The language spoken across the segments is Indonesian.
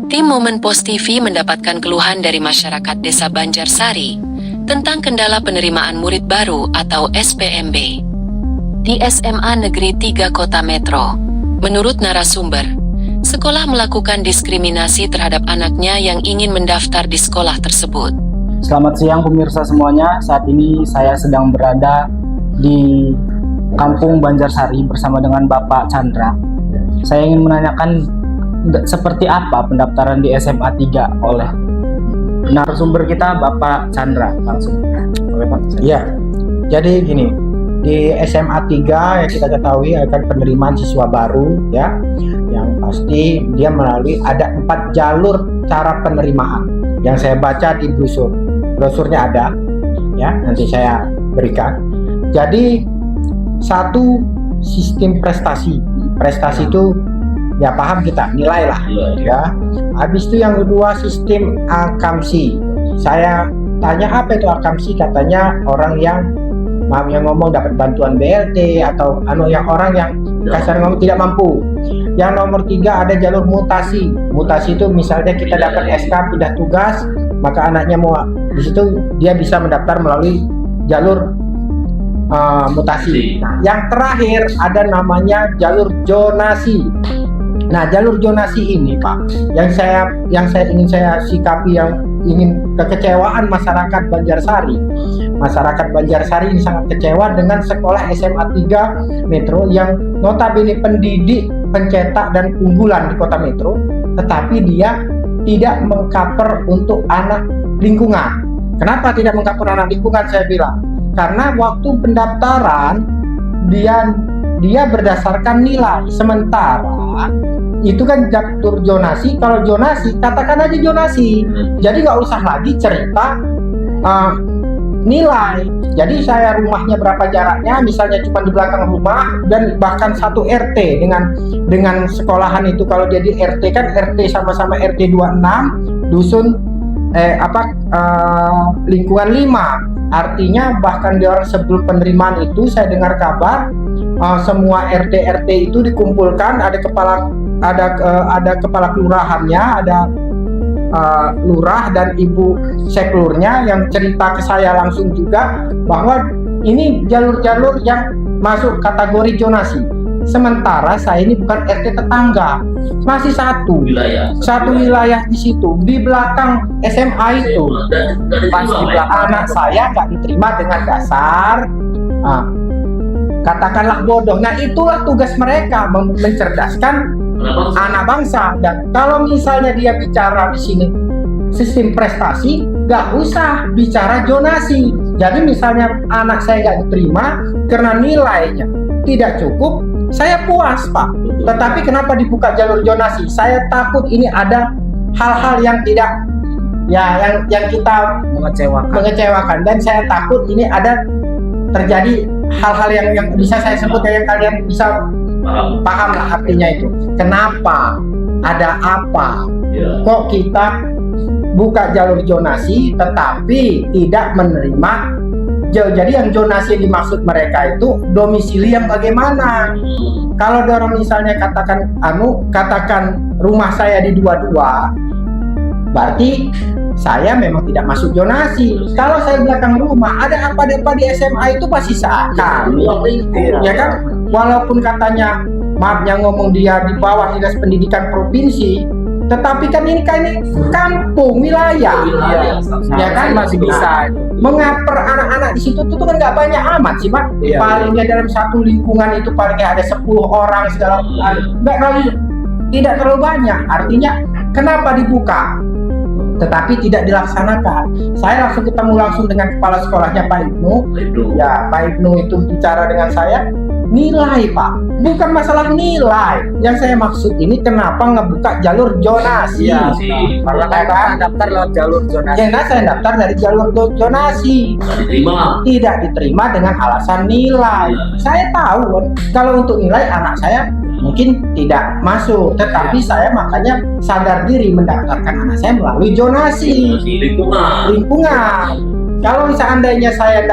Tim Momen Pos TV mendapatkan keluhan dari masyarakat Desa Banjarsari tentang kendala penerimaan murid baru atau SPMB di SMA Negeri 3 Kota Metro. Menurut narasumber, sekolah melakukan diskriminasi terhadap anaknya yang ingin mendaftar di sekolah tersebut. Selamat siang pemirsa semuanya, saat ini saya sedang berada di Kampung Banjarsari bersama dengan Bapak Chandra. Saya ingin menanyakan seperti apa pendaftaran di SMA 3 oleh narasumber kita, Bapak Chandra. Langsung. Oke, Pak. Iya, jadi gini, di SMA 3 yang kita ketahui akan penerimaan siswa baru ya, yang pasti dia melalui ada 4 jalur cara penerimaan yang saya baca di brosurnya ada ya, nanti saya berikan. Jadi satu, sistem prestasi itu ya paham kita, nilai lah ya. Habis itu yang kedua, sistem akamsi. Saya tanya apa itu akamsi, katanya orang yang ngomong dapat bantuan BLT atau yang orang yang kasar ngomong tidak mampu. Yang nomor 3 ada jalur mutasi. Mutasi itu misalnya kita dapat SK pindah tugas, maka anaknya mau di situ dia bisa mendaftar melalui jalur mutasi. Nah, yang terakhir ada namanya jalur zonasi. Nah, jalur zonasi ini, Pak, yang ingin saya sikapi, yang ingin kekecewaan masyarakat Banjarsari. Masyarakat Banjarsari ini sangat kecewa dengan sekolah SMA 3 Metro yang notabene pendidik, pencetak dan unggulan di kota Metro, tetapi dia tidak mengcover untuk anak lingkungan. Kenapa tidak mengcover anak lingkungan, saya bilang? Karena waktu pendaftaran dia berdasarkan nilai, sementara itu kan jalur zonasi. Kalau zonasi, katakan aja zonasi, jadi nggak usah lagi cerita nilai. Jadi saya rumahnya berapa jaraknya, misalnya cuma di belakang rumah, dan bahkan satu RT dengan sekolahan itu. Kalau jadi RT kan RT sama-sama RT 26, dusun lingkungan 5. Artinya bahkan di orang sebelum penerimaan itu saya dengar kabar semua RT itu dikumpulkan, ada kepala kelurahannya, ada lurah dan ibu seklurnya yang cerita ke saya langsung juga bahwa ini jalur-jalur yang masuk kategori zonasi. Sementara saya ini bukan RT tetangga, masih satu wilayah di situ, di belakang SMA itu. Pas di belakang anak saya nggak diterima dengan dasar katakanlah bodoh. Nah, itulah tugas mereka, mencerdaskan anak bangsa. Dan kalau misalnya dia bicara di sini sistem prestasi, nggak usah bicara zonasi. Jadi misalnya anak saya nggak diterima karena nilainya tidak cukup, saya puas, Pak. Tetapi kenapa dibuka jalur zonasi? Saya takut ini ada hal-hal yang tidak yang kita mengecewakan, dan saya takut ini ada terjadi hal-hal yang bisa saya sebut, yang kalian bisa paham lah artinya itu. Kenapa? Ada apa? Kok kita buka jalur zonasi tetapi tidak menerima? Jadi yang zonasi yang dimaksud mereka itu domisili yang bagaimana? Kalau dorong misalnya katakan rumah saya di 22, berarti saya memang tidak masuk zonasi. Kalau saya belakang rumah, ada apa di SMA itu pasti kami, ya kan? Walaupun katanya, maaf yang ngomong dia di bawah dinas pendidikan provinsi, tetapi kan ini kampung wilayah, ya kan masih bisa. Mengaper anak-anak di situ tuh kan nggak banyak amat sih, Pak. Palingnya dalam satu lingkungan itu palingnya ada 10 orang segala, tidak terlalu banyak. Artinya kenapa dibuka tetapi tidak dilaksanakan? Saya langsung ketemu dengan kepala sekolahnya, Pak Ibnu. Ya, Pak Ibnu itu bicara dengan saya, nilai, Pak, bukan masalah nilai. Yang saya maksud ini kenapa ngebuka jalur zonasi? Karena saya daftar lewat jalur zonasi. Ya, saya daftar dari jalur zonasi. Tidak diterima dengan alasan nilai. Saya tahu kalau untuk nilai anak saya mungkin tidak masuk, tetapi saya makanya sadar diri mendaftarkan anak saya melalui zonasi lingkungan. Kalau seandainya saya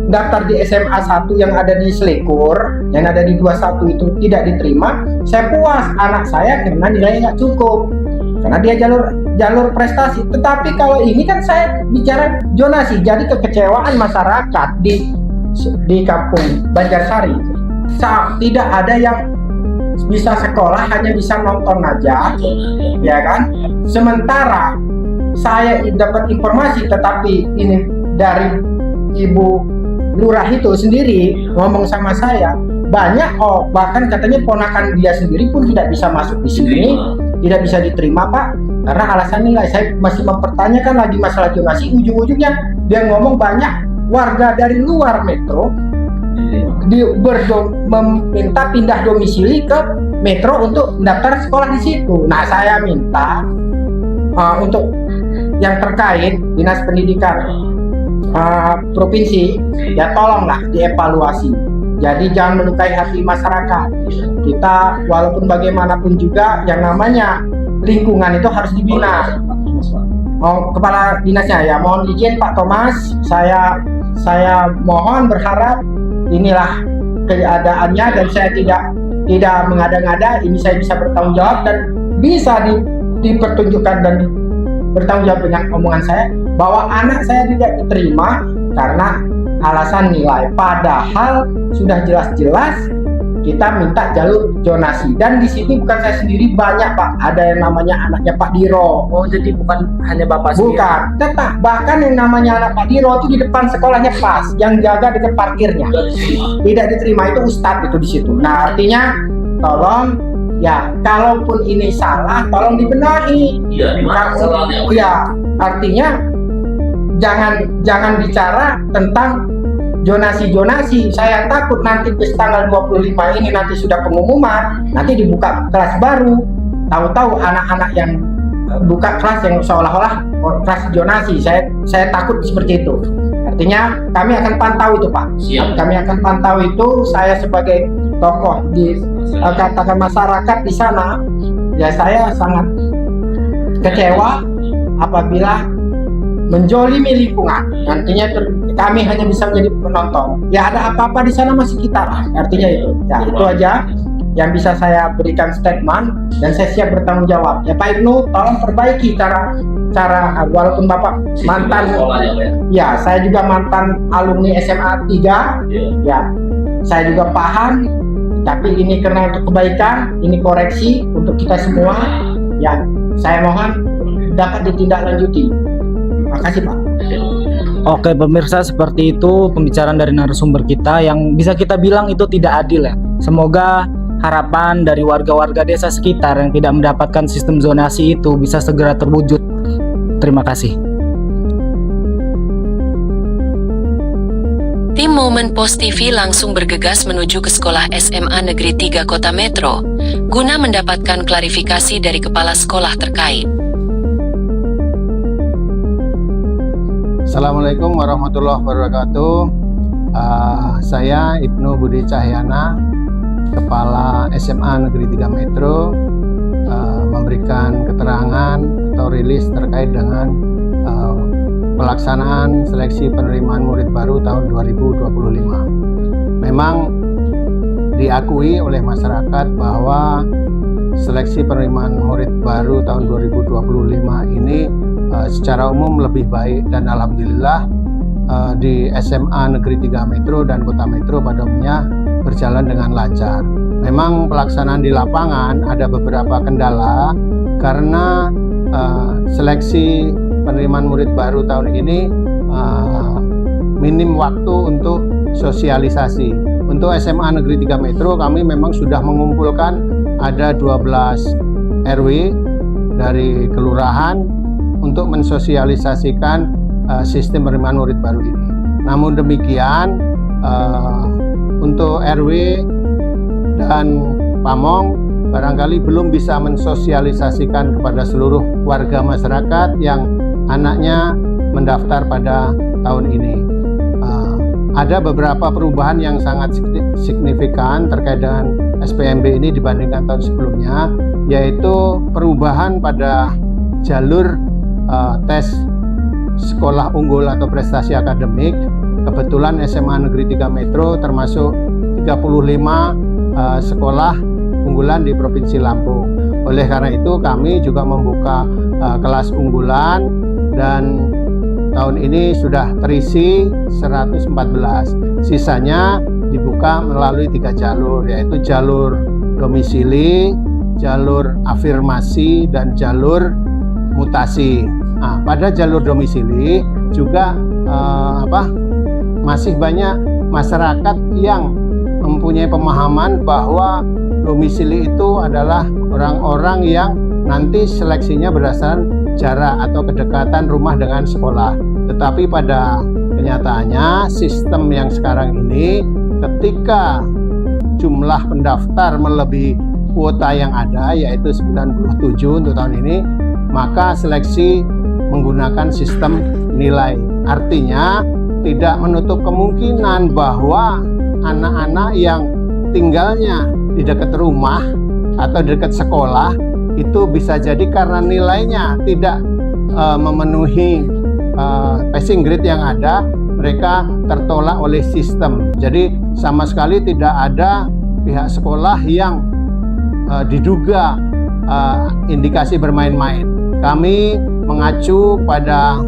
daftar di SMA 1 yang ada di Selekur, yang ada di 21 itu tidak diterima, saya puas, anak saya karena nilainya nggak cukup. karena dia jalur prestasi. Tetapi kalau ini kan saya bicara zonasi, jadi kekecewaan masyarakat di kampung Banjarsari, tidak ada yang bisa sekolah, hanya bisa nonton aja, ya kan. Sementara saya dapat informasi, tetapi ini dari Ibu Lurah itu sendiri ngomong sama saya, banyak bahkan katanya ponakan dia sendiri pun tidak bisa masuk di sini, tidak bisa diterima Pak, karena alasan nilai. Saya masih mempertanyakan lagi masalah zonasi, ujung-ujungnya dia ngomong banyak warga dari luar metro meminta pindah domisili ke metro untuk mendaftar sekolah di situ. Nah, saya minta untuk yang terkait Dinas Pendidikan provinsi, ya tolonglah dievaluasi. Jadi jangan melukai hati masyarakat. Kita walaupun bagaimanapun juga yang namanya lingkungan itu harus dibina. Kepala dinasnya ya, mohon izin Pak Thomas, saya mohon berharap inilah keadaannya dan saya tidak mengada-ngada. Ini saya bisa bertanggung jawab dan bisa dipertunjukkan dan bertanggung jawab dengan omongan saya bahwa anak saya tidak diterima karena alasan nilai, padahal sudah jelas-jelas kita minta jalur zonasi. Dan di sini bukan saya sendiri, banyak Pak, ada yang namanya anaknya Pak Diro. Oh, jadi bukan hanya Bapak sendiri? Bukan, tetap bahkan yang namanya anak Pak Diro itu di depan sekolahnya pas, yang jaga dekat parkirnya tidak diterima, itu ustadz itu di situ. Nah, artinya tolong ya, kalaupun ini salah tolong dibenahi. Iya, di mana salahnya? Ya, artinya jangan bicara tentang zonasi. Saya takut nanti tanggal 25 ini nanti sudah pengumuman, nanti dibuka kelas baru, tahu-tahu anak-anak yang buka kelas yang seolah-olah kelas zonasi. Saya takut seperti itu. Artinya kami akan pantau itu Pak. Siap. Kami akan pantau itu. Saya sebagai tokoh di katakan masyarakat di sana, ya saya sangat kecewa apabila menjolimi lingkungan. Nantinya kami hanya bisa menjadi penonton. Ya ada apa-apa di sana masih kita lah. Artinya itu. Ya itu aja yang bisa saya berikan statement dan saya siap bertanggung jawab. Ya Pak Ibnu, tolong perbaiki cara walaupun Bapak mantan, ya saya juga mantan alumni SMA 3. Ya saya juga paham, tapi ini karena untuk kebaikan, ini koreksi untuk kita semua. Ya saya mohon dapat ditindaklanjuti. Terima kasih Pak. Oke pemirsa, seperti itu pembicaraan dari narasumber kita yang bisa kita bilang itu tidak adil ya. Semoga harapan dari warga-warga desa sekitar yang tidak mendapatkan sistem zonasi itu bisa segera terwujud. Terima kasih. Tim Momen Post TV langsung bergegas menuju ke sekolah SMA Negeri 3 Kota Metro guna mendapatkan klarifikasi dari kepala sekolah terkait. Assalamualaikum warahmatullahi wabarakatuh. Saya Ibnu Budi Cahyana, Kepala SMA Negeri 3 Metro, memberikan keterangan atau rilis terkait dengan pelaksanaan seleksi penerimaan murid baru tahun 2025. Memang diakui oleh masyarakat bahwa seleksi penerimaan murid baru tahun 2025 ini secara umum lebih baik dan alhamdulillah di SMA Negeri 3 Metro dan Kota Metro pada umumnya berjalan dengan lancar. Memang pelaksanaan di lapangan ada beberapa kendala karena seleksi penerimaan murid baru tahun ini minim waktu untuk sosialisasi. Untuk SMA Negeri 3 Metro kami memang sudah mengumpulkan ada 12 RW dari kelurahan untuk mensosialisasikan sistem penerimaan murid baru ini. Namun demikian untuk RW dan Pamong barangkali belum bisa mensosialisasikan kepada seluruh warga masyarakat yang anaknya mendaftar pada tahun ini. Ada beberapa perubahan yang sangat signifikan terkait dengan SPMB ini dibandingkan tahun sebelumnya, yaitu perubahan pada jalur tes sekolah unggul atau prestasi akademik. Kebetulan SMA Negeri 3 Metro termasuk 35 sekolah unggulan di Provinsi Lampung. Oleh karena itu kami juga membuka kelas unggulan dan tahun ini sudah terisi 114. Sisanya dibuka melalui 3 jalur, yaitu jalur domisili, jalur afirmasi, dan jalur mutasi. Nah, pada jalur domisili juga masih banyak masyarakat yang mempunyai pemahaman bahwa domisili itu adalah orang-orang yang nanti seleksinya berdasarkan jarak atau kedekatan rumah dengan sekolah. Tetapi pada kenyataannya sistem yang sekarang ini, ketika jumlah pendaftar melebihi kuota yang ada, yaitu 97 untuk tahun ini, maka seleksi menggunakan sistem nilai. Artinya tidak menutup kemungkinan bahwa anak-anak yang tinggalnya di dekat rumah atau dekat sekolah itu bisa jadi karena nilainya tidak memenuhi passing grade yang ada, mereka tertolak oleh sistem. Jadi sama sekali tidak ada pihak sekolah yang diduga indikasi bermain-main. Kami mengacu pada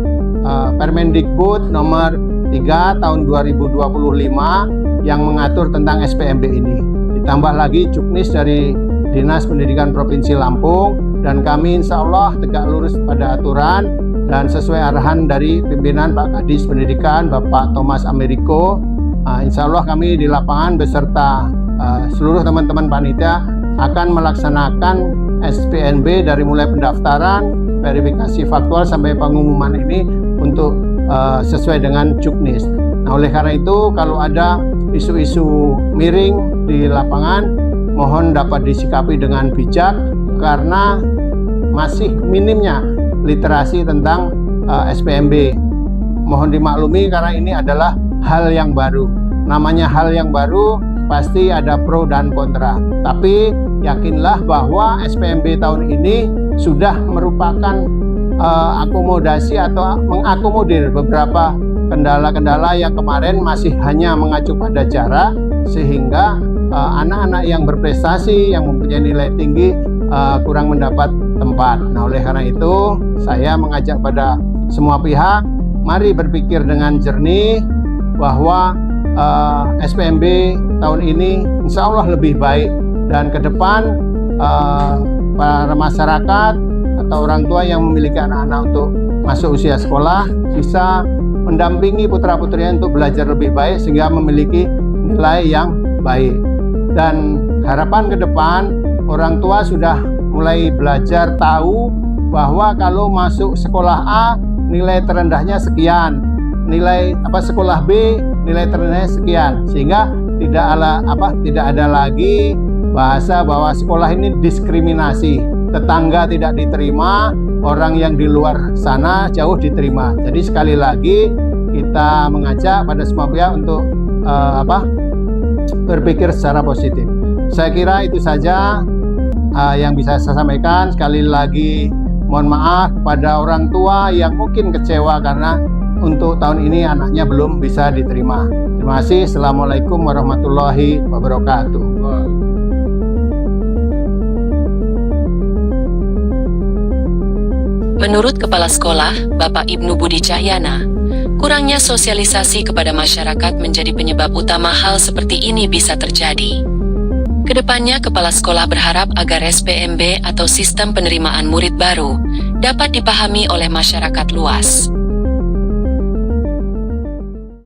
Permendikbud nomor 3 tahun 2025 yang mengatur tentang SPMB ini. Ditambah lagi juknis dari Dinas Pendidikan Provinsi Lampung, dan kami insya Allah tegak lurus pada aturan dan sesuai arahan dari pimpinan Pak Kadis Pendidikan Bapak Thomas Ameriko. Insya Allah kami di lapangan beserta seluruh teman-teman panitia akan melaksanakan SPMB dari mulai pendaftaran, verifikasi faktual sampai pengumuman ini untuk sesuai dengan juknis. Nah, oleh karena itu kalau ada isu-isu miring di lapangan, mohon dapat disikapi dengan bijak karena masih minimnya literasi tentang SPMB. Mohon dimaklumi karena ini adalah hal yang baru. Namanya hal yang baru pasti ada pro dan kontra. Tapi yakinlah bahwa SPMB tahun ini sudah merupakan akomodasi atau mengakomodir beberapa kendala-kendala yang kemarin masih hanya mengacu pada jarak, sehingga anak-anak yang berprestasi, yang mempunyai nilai tinggi kurang mendapat tempat. Nah, oleh karena itu saya mengajak pada semua pihak, mari berpikir dengan jernih bahwa SPMB tahun ini insya Allah lebih baik, dan ke depan para masyarakat atau orang tua yang memiliki anak-anak untuk masuk usia sekolah bisa mendampingi putra-putrinya untuk belajar lebih baik sehingga memiliki nilai yang baik. Dan harapan ke depan, orang tua sudah mulai belajar tahu bahwa kalau masuk sekolah A nilai terendahnya sekian, nilai sekolah B nilai terendahnya sekian, sehingga tidak ada lagi bahasa bahwa sekolah ini diskriminasi, tetangga tidak diterima, orang yang di luar sana jauh diterima. Jadi sekali lagi kita mengajak pada semua pihak untuk berpikir secara positif. Saya kira itu saja yang bisa saya sampaikan. Sekali lagi mohon maaf pada orang tua yang mungkin kecewa karena untuk tahun ini anaknya belum bisa diterima. Terima kasih. Assalamualaikum warahmatullahi wabarakatuh. Menurut Kepala Sekolah, Bapak Ibnu Budi Cahyana, kurangnya sosialisasi kepada masyarakat menjadi penyebab utama hal seperti ini bisa terjadi. Kedepannya, Kepala Sekolah berharap agar SPMB atau Sistem Penerimaan Murid Baru dapat dipahami oleh masyarakat luas.